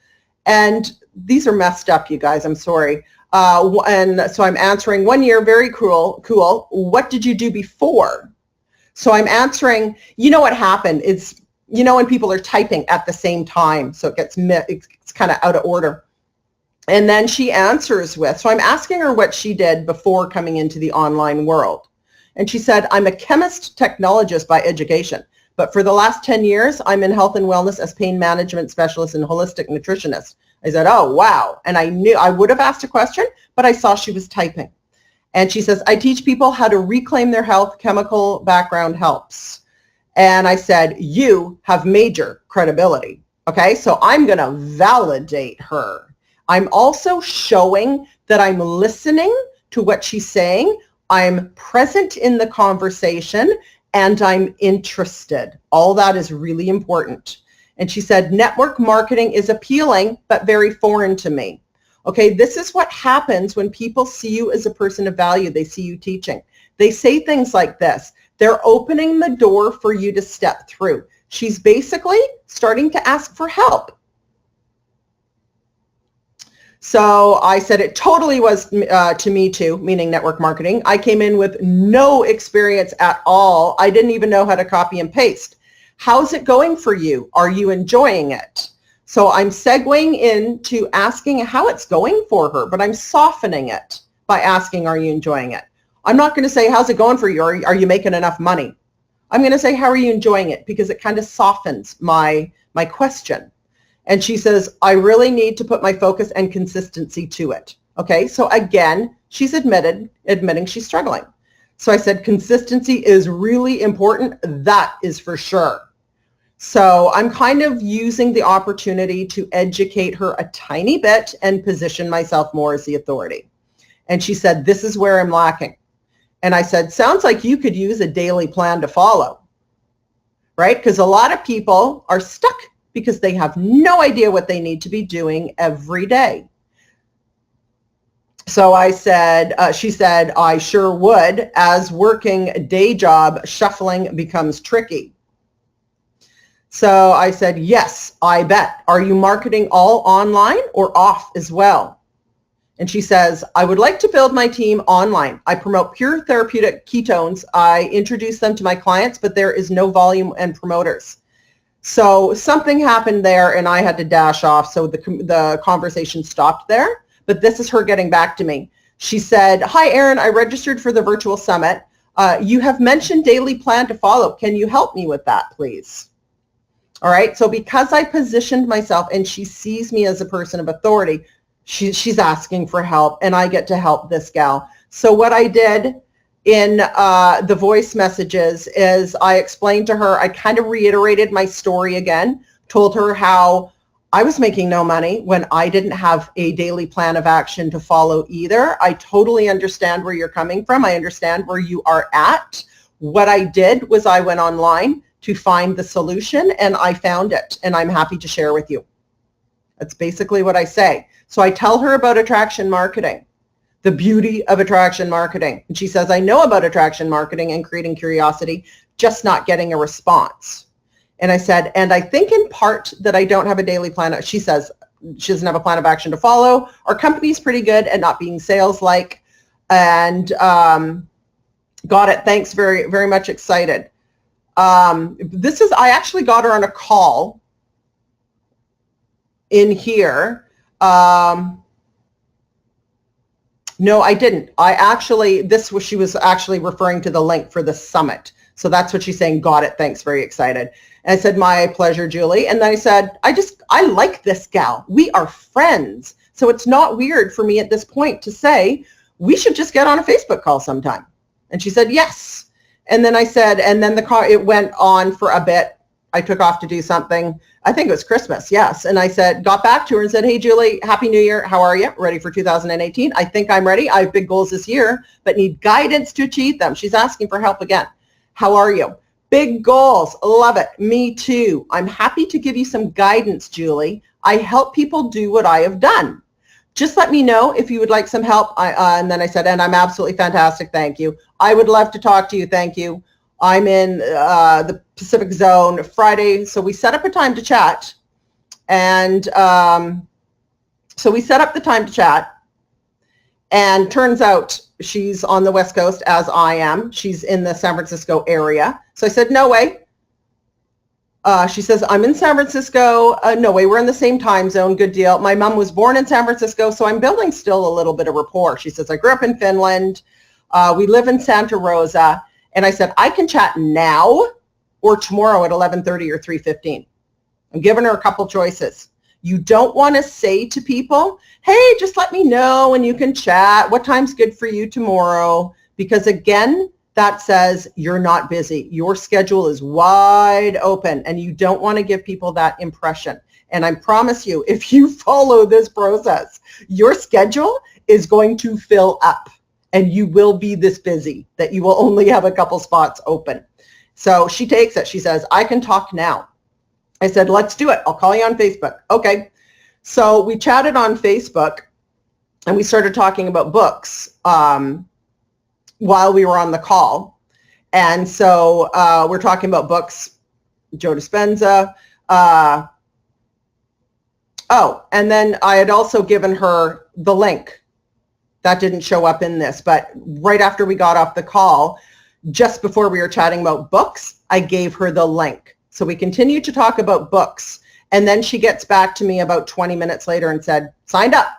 And these are messed up, you guys. I'm sorry. And so I'm answering 1 year, very cool. What did you do before? So I'm answering, you know what happened? It's, you know, when people are typing at the same time, so it's kind of out of order. And then she answers with, so I'm asking her what she did before coming into the online world. And she said, I'm a chemist technologist by education, but for the last 10 years, I'm in health and wellness as pain management specialist and holistic nutritionist. I said, oh, wow. And I knew I would have asked a question, but I saw she was typing. And she says, I teach people how to reclaim their health. Chemical background helps. And I said, you have major credibility. Okay, so I'm going to validate her. I'm also showing that I'm listening to what she's saying. I'm present in the conversation and I'm interested. All that is really important. And she said, network marketing is appealing, but very foreign to me. Okay, this is what happens when people see you as a person of value. They see you teaching. They say things like this. They're opening the door for you to step through. She's basically starting to ask for help. So I said it totally was to me too, meaning network marketing. I came in with no experience at all. I didn't even know how to copy and paste. How's it going for you? Are you enjoying it? So I'm segueing into asking how it's going for her, but I'm softening it by asking, are you enjoying it? I'm not going to say, how's it going for you? Are you making enough money? I'm going to say, how are you enjoying it? Because it kind of softens my question. And she says, I really need to put my focus and consistency to it. Okay, so again, she's admitting she's struggling. So I said, consistency is really important. That is for sure. So I'm kind of using the opportunity to educate her a tiny bit and position myself more as the authority. And she said, this is where I'm lacking. And I said, sounds like you could use a daily plan to follow, right? Because a lot of people are stuck because they have no idea what they need to be doing every day. So I said, she said, I sure would. As working a day job, shuffling becomes tricky. So I said, yes, I bet. Are you marketing all online or off as well? And she says, I would like to build my team online. I promote pure therapeutic ketones. I introduce them to my clients, but there is no volume and promoters. So something happened there and I had to dash off. So the conversation stopped there, but this is her getting back to me. She said, hi, Erin, I registered for the virtual summit. You have mentioned daily plan to follow. Can you help me with that, please? All right. So because I positioned myself and she sees me as a person of authority, she's asking for help and I get to help this gal. So what I did in the voice messages is I explained to her, I kind of reiterated my story again, told her how I was making no money when I didn't have a daily plan of action to follow either. I totally understand where you're coming from. I understand where you are at. What I did was I went online to find the solution and I found it and I'm happy to share with you. That's basically what I say. So I tell her about attraction marketing, the beauty of attraction marketing. And she says, I know about attraction marketing and creating curiosity, just not getting a response. And I said, and I think in part that I don't have a daily plan. She says she doesn't have a plan of action to follow. Our company's pretty good at not being sales-like. And got it. Thanks. Very, very much excited. I actually got her on a call in here. No, I didn't. She was actually referring to the link for the summit. So that's what she's saying. Got it. Thanks. Very excited. And I said, my pleasure, Julie. And then I said, I like this gal. We are friends. So it's not weird for me at this point to say, we should just get on a Facebook call sometime. And she said, yes. And then I said, and then it went on for a bit. I took off to do something. I think it was Christmas, yes. And I got back to her and said, hey, Julie, Happy New Year. How are you? Ready for 2018? I think I'm ready. I have big goals this year, but need guidance to achieve them. She's asking for help again. How are you? Big goals. Love it. Me too. I'm happy to give you some guidance, Julie. I help people do what I have done. Just let me know if you would like some help. And then I said, and I'm absolutely fantastic. Thank you. I would love to talk to you. Thank you. I'm in the Pacific Zone Friday. So we set up a time to chat. And so we set up the time to chat. And turns out she's on the West Coast, as I am. She's in the San Francisco area. So I said, no way. She says, I'm in San Francisco. No way, we're in the same time zone. Good deal. My mom was born in San Francisco, so I'm building still a little bit of rapport. She says, I grew up in Finland. We live in Santa Rosa. And I said, I can chat now or tomorrow at 11:30 or 3:15. I'm giving her a couple choices. You don't want to say to people, hey, just let me know and you can chat. What time's good for you tomorrow? Because again, that says you're not busy. Your schedule is wide open and you don't want to give people that impression. And I promise you, if you follow this process, your schedule is going to fill up and you will be this busy that you will only have a couple spots open. So she takes it. She says, I can talk now. I said, let's do it. I'll call you on Facebook. Okay. So we chatted on Facebook and we started talking about books while we were on the call. And so we're talking about books, Joe Dispenza. And then I had also given her the link. That didn't show up in this, but right after we got off the call, just before we were chatting about books, I gave her the link. So we continued to talk about books. And then she gets back to me about 20 minutes later and said, signed up.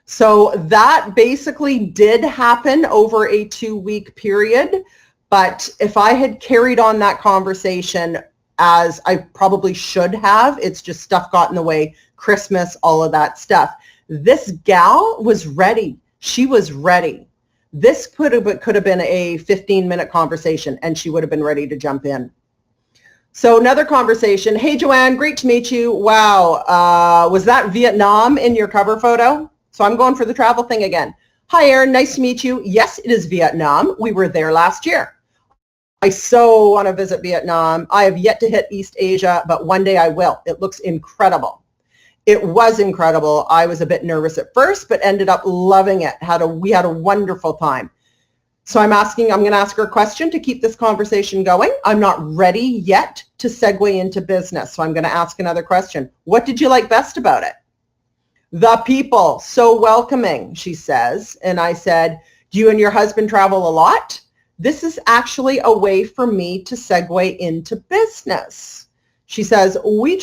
So that basically did happen over a 2-week period. But if I had carried on that conversation as I probably should have, it's just stuff got in the way, Christmas, all of that stuff. This gal was ready. She was ready. This could have been a 15-minute conversation and she would have been ready to jump in. So another conversation. Hey, Joanne, great to meet you. Wow. Was that Vietnam in your cover photo? So I'm going for the travel thing again. Hi, Erin. Nice to meet you. Yes, it is Vietnam. We were there last year. I so want to visit Vietnam. I have yet to hit East Asia, but one day I will. It looks incredible. It was incredible. I was a bit nervous at first, but ended up loving it. We had a wonderful time. So I'm going to ask her a question to keep this conversation going. I'm not ready yet to segue into business. So I'm going to ask another question. What did you like best about it? The people, so welcoming, she says. And I said, do you and your husband travel a lot? This is actually a way for me to segue into business. She says, we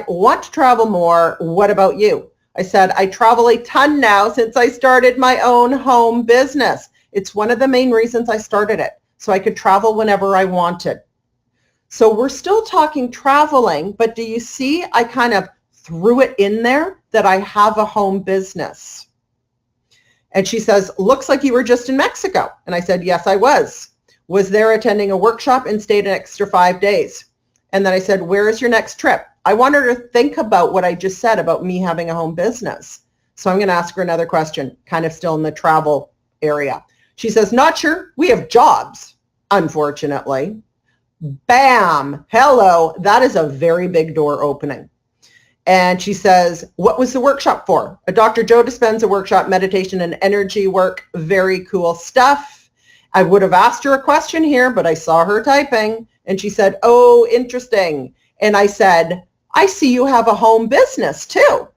want to travel more. What about you? I said, I travel a ton now since I started my own home business. It's one of the main reasons I started it, so I could travel whenever I wanted. So we're still talking traveling, but do you see I kind of threw it in there that I have a home business? And she says, looks like you were just in Mexico. And I said, yes, I was. Was there attending a workshop and stayed an extra 5 days. And then I said, where is your next trip? I want her to think about what I just said about me having a home business. So I'm going to ask her another question, kind of still in the travel area. She says, not sure. We have jobs, unfortunately. Bam. Hello. That is a very big door opening. And she says, what was the workshop for? A Dr. Joe Dispenza workshop, meditation and energy work. Very cool stuff. I would have asked her a question here, but I saw her typing. And she said, oh, interesting. And I said, I see you have a home business too.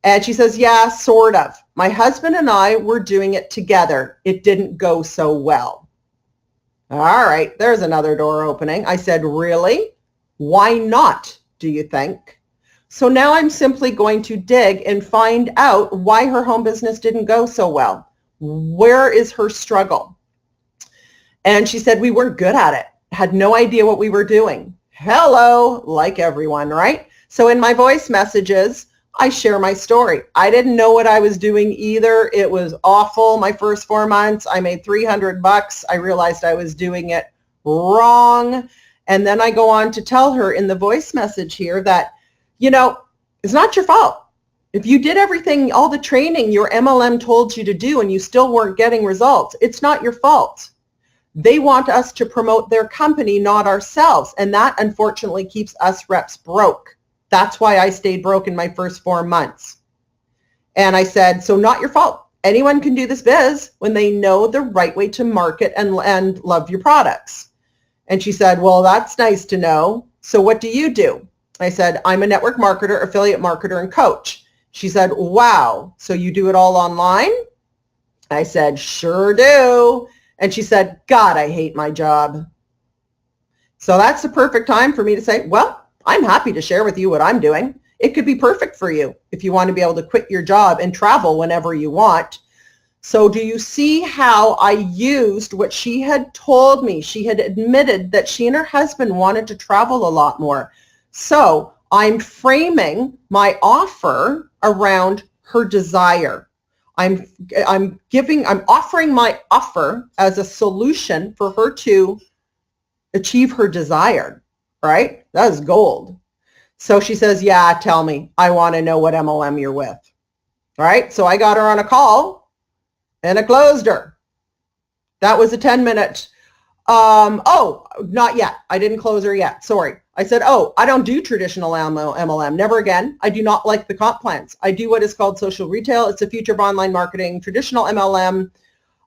And she says, yeah, sort of. My husband and I were doing it together. It didn't go so well. All right, there's another door opening. I said, really? Why not, do you think? So now I'm simply going to dig and find out why her home business didn't go so well. Where is her struggle? And she said, we weren't good at it. Had no idea what we were doing. Hello, like everyone, right? So in my voice messages, I share my story. I didn't know what I was doing either. It was awful. My first 4 months, I made $300. I realized I was doing it wrong. And then I go on to tell her in the voice message here that, it's not your fault. If you did everything, all the training your MLM told you to do and you still weren't getting results, it's not your fault. They want us to promote their company, not ourselves. And that unfortunately keeps us reps broke. That's why I stayed broke in my first 4 months. And I said, so not your fault. Anyone can do this biz when they know the right way to market and love your products. And she said, well, that's nice to know. So what do you do? I said, I'm a network marketer, affiliate marketer, and coach. She said, wow, so you do it all online? I said, sure do. And she said, God, I hate my job. So that's the perfect time for me to say, well, I'm happy to share with you what I'm doing. It could be perfect for you if you want to be able to quit your job and travel whenever you want. So do you see how I used what she had told me? She had admitted that she and her husband wanted to travel a lot more. So I'm framing my offer around her desire. I'm offering my offer as a solution for her to achieve her desire, right? That is gold. So she says, yeah, tell me. I want to know what MLM you're with. All right. So I got her on a call and I closed her. That was a 10-minute. Oh, not yet. I didn't close her yet. Sorry. I said, oh, I don't do traditional MLM. Never again. I do not like the comp plans. I do what is called social retail. It's the future of online marketing. Traditional MLM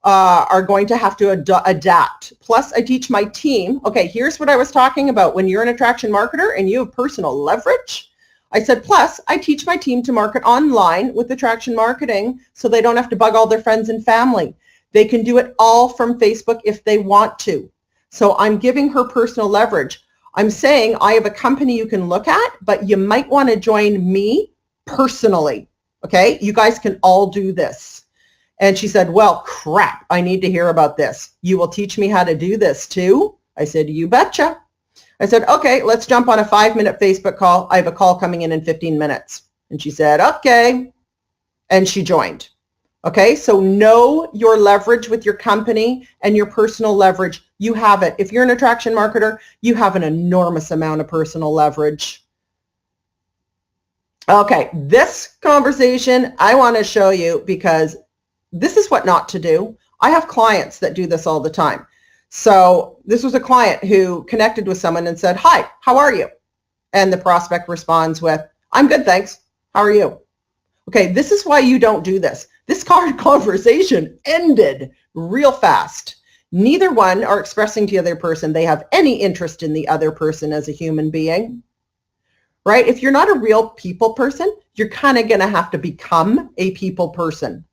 are going to have to adapt. Plus, I teach my team. Okay, here's what I was talking about. When you're an attraction marketer and you have personal leverage, I said, plus, I teach my team to market online with attraction marketing so they don't have to bug all their friends and family. They can do it all from Facebook if they want to. So I'm giving her personal leverage. I'm saying I have a company you can look at, but you might want to join me personally. Okay, you guys can all do this. And she said, well, crap, I need to hear about this. You will teach me how to do this too? I said, you betcha. I said, okay, let's jump on a 5-minute Facebook call. I have a call coming in 15 minutes. And she said, okay. And she joined. Okay, so know your leverage with your company and your personal leverage. You have it. If you're an attraction marketer, you have an enormous amount of personal leverage. Okay, this conversation I want to show you because this is what not to do. I have clients that do this all the time. So this was a client who connected with someone and said, hi, how are you? And the prospect responds with, I'm good, thanks. How are you? Okay, this is why you don't do this. This conversation ended real fast. Neither one are expressing to the other person they have any interest in the other person as a human being, right? If you're not a real people person, you're kind of going to have to become a people person,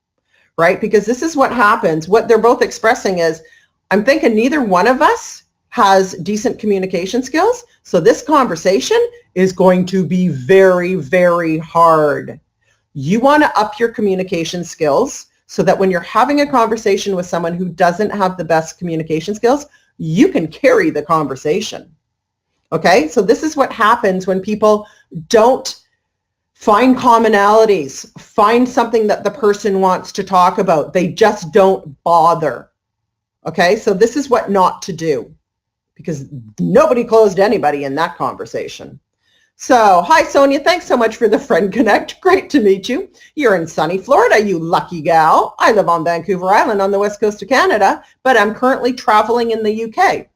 right? Because this is what happens. What they're both expressing is, I'm thinking neither one of us has decent communication skills. So this conversation is going to be very, very hard. You want to up your communication skills so that when you're having a conversation with someone who doesn't have the best communication skills, you can carry the conversation. Okay? So this is what happens when people don't find commonalities, find something that the person wants to talk about. They just don't bother. Okay, so this is what not to do because nobody closed anybody in that conversation. So, hi Sonia, thanks so much for the friend connect. Great to meet you. You're in sunny Florida, you lucky gal. I live on Vancouver Island on the west coast of Canada, but I'm currently traveling in the UK.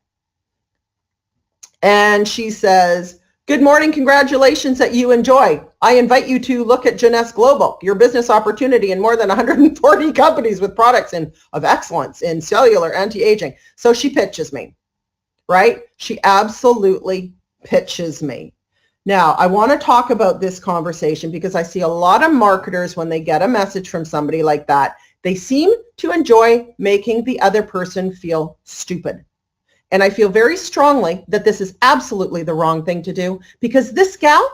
And she says, good morning, congratulations that you enjoy. I invite you to look at Jeunesse Global, your business opportunity in more than 140 companies with products of excellence in cellular anti-aging. So she pitches me, right? She absolutely pitches me. Now, I want to talk about this conversation because I see a lot of marketers when they get a message from somebody like that, they seem to enjoy making the other person feel stupid. And I feel very strongly that this is absolutely the wrong thing to do because this gal,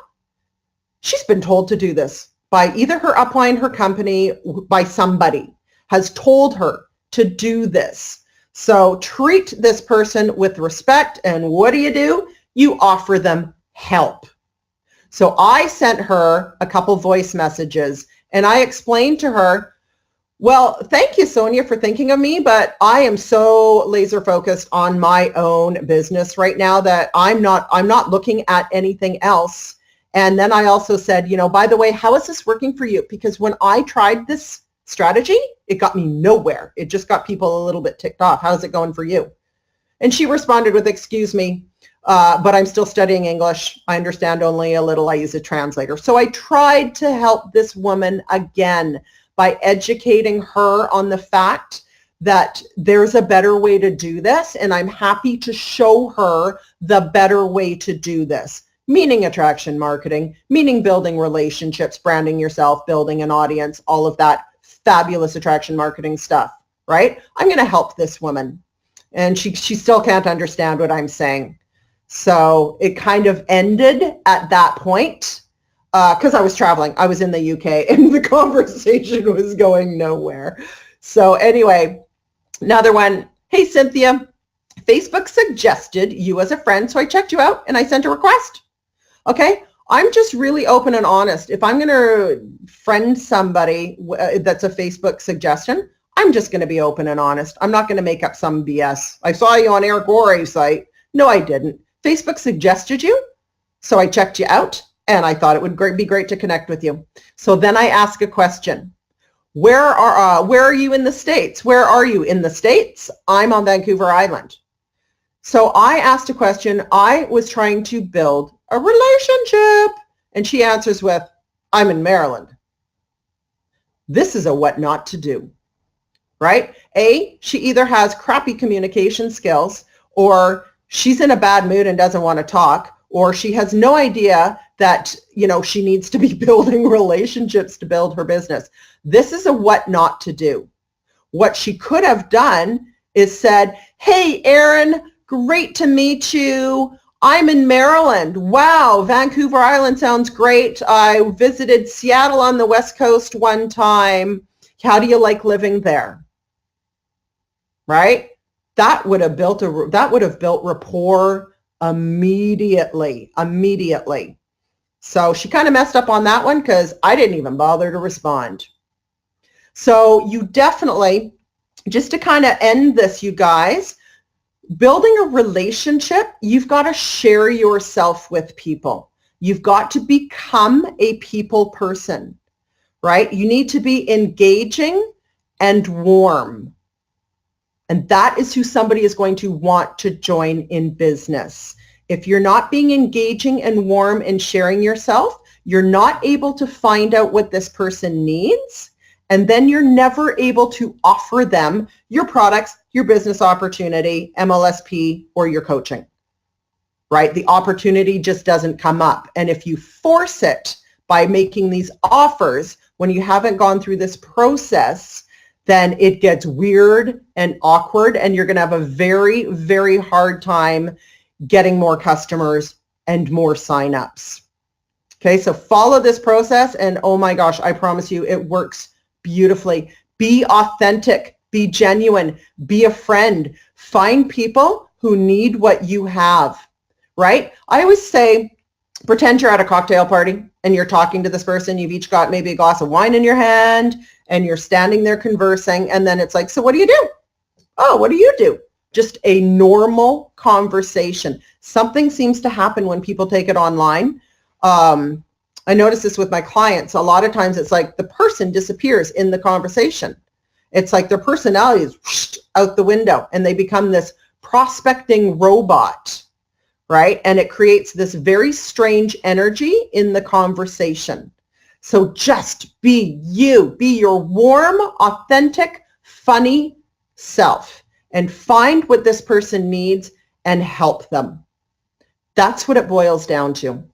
she's been told to do this by either her upline, her company, by somebody has told her to do this. So treat this person with respect. And what do? You offer them help. So I sent her a couple voice messages and I explained to her, well, thank you, Sonia, for thinking of me, but I am so laser focused on my own business right now that I'm not looking at anything else. And then I also said, by the way, how is this working for you? Because when I tried this strategy, it got me nowhere. It just got people a little bit ticked off. How's it going for you? And she responded with, excuse me, but I'm still studying English. I understand only a little. I use a translator. So I tried to help this woman again by educating her on the fact that there's a better way to do this, and I'm happy to show her the better way to do this. meaning attraction marketing, meaning building relationships, branding yourself, building an audience, all of that fabulous attraction marketing stuff, right? I'm going to help this woman. And she still can't understand what I'm saying. So it kind of ended at that point because I was traveling. I was in the UK and the conversation was going nowhere. So anyway, another one. Hey, Cynthia, Facebook suggested you as a friend, so I checked you out and I sent a request. Okay, I'm just really open and honest. If I'm going to friend somebody that's a Facebook suggestion, I'm just going to be open and honest. I'm not going to make up some BS. I saw you on Eric Worre's site. No, I didn't. Facebook suggested you, so I checked you out, and I thought it would be great to connect with you. So then I ask a question. Where are you in the States? Where are you in the States? I'm on Vancouver Island. So I asked a question. I was trying to build a relationship. And she answers with, I'm in Maryland. This is a what not to do, right? A, she either has crappy communication skills, or she's in a bad mood and doesn't want to talk, or she has no idea that, she needs to be building relationships to build her business. This is a what not to do. What she could have done is said, hey, Erin, great to meet you. I'm in Maryland. Wow, Vancouver Island sounds great. I visited Seattle on the West Coast one time. How do you like living there? Right? That would have built rapport immediately. So she kind of messed up on that one because I didn't even bother to respond. So you definitely, just to kind of end this, you guys, building a relationship, you've got to share yourself with people. You've got to become a people person, right? You need to be engaging and warm. And that is who somebody is going to want to join in business. If you're not being engaging and warm and sharing yourself, you're not able to find out what this person needs. And then you're never able to offer them your products, your business opportunity, MLSP, or your coaching, right? The opportunity just doesn't come up. And if you force it by making these offers when you haven't gone through this process, then it gets weird and awkward, and you're going to have a very, very hard time getting more customers and more signups. Okay, so follow this process, and oh my gosh, I promise you it works beautifully. Be authentic, be genuine, be a friend. Find people who need what you have, right? I always say, pretend you're at a cocktail party and you're talking to this person. You've each got maybe a glass of wine in your hand and you're standing there conversing, and then it's like, so what do you do? Oh, what do you do? Just a normal conversation. Something seems to happen when people take it online. I notice this with my clients. A lot of times it's like the person disappears in the conversation. It's like their personality is whoosh, out the window, and they become this prospecting robot, right? And it creates this very strange energy in the conversation. So just be you. Be your warm, authentic, funny self, and find what this person needs and help them. That's what it boils down to.